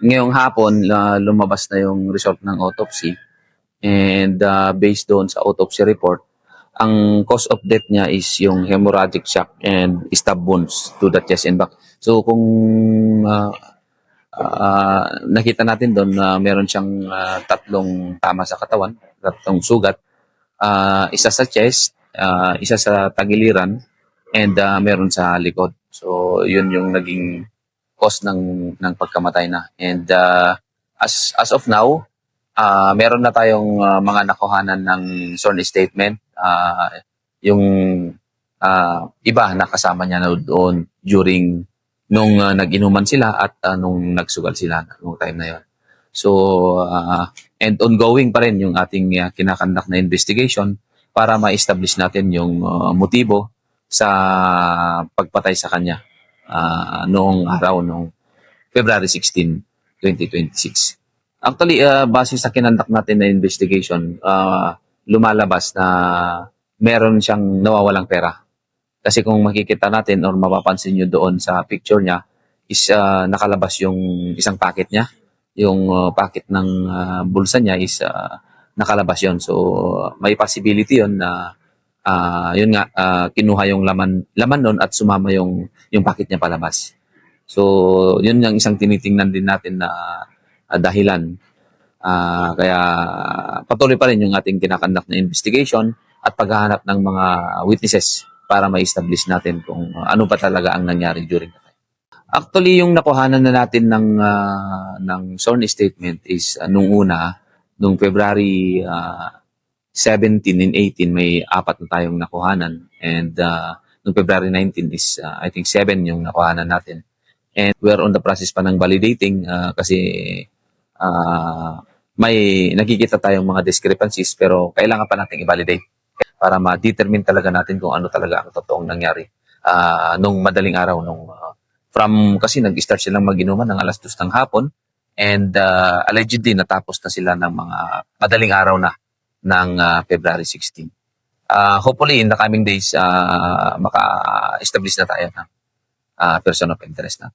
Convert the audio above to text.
Ngayong hapon, lumabas na yung result ng autopsy and based doon sa autopsy report, ang cause of death niya is yung hemorrhagic shock and stab wounds to the chest and back. So kung ah, nakita natin doon na meron siyang tatlong tama sa katawan, tatlong sugat, isa sa chest, isa sa tagiliran, and meron sa likod. So yun yung naging cause ng pagkamatay na. And as of now, meron na tayong mga nakuhanan ng sworn statement. Yung iba nakasama niya na doon during nung nag-inuman sila at nung nagsugal sila nung time na yon. So, and ongoing pa rin yung ating kinakandak na investigation para ma-establish natin yung motibo sa pagpatay sa kanya noong araw, noong February 16, 2026. Actually, base sa kinandak natin na investigation, lumalabas na meron siyang nawawalang pera. Kasi kung makikita natin or mapapansin nyo doon sa picture niya, is nakalabas yung isang packet niya. Yung packet ng bulsa niya is nakalabas yon. So, may possibility yon na yun nga, kinuha yung laman nun at sumama yung packet niya palabas. So, yun yung isang tinitingnan din natin na dahilan. Kaya patuloy pa rin yung ating kinakandak na investigation at paghahanap ng mga witnesses para ma-establish natin kung ano ba talaga ang nangyari during that time. Actually, yung nakuhanan na natin ng sworn statement is nung una, nung February 17 and 18, may apat na tayong nakuhanan. And nung February 19 is, I think, 7 yung nakuhanan natin. And we're on the process pa ng validating kasi may nakikita tayong mga discrepancies pero kailangan pa natin i-validate para ma-determine talaga natin kung ano talaga ang totoong nangyari nung madaling araw kasi nag-start silang mag-inuman ng alas 2 ng hapon and allegedly natapos na sila ng mga madaling araw na ng February 16. Hopefully in the coming days maka-establish na tayo ng person of interest na.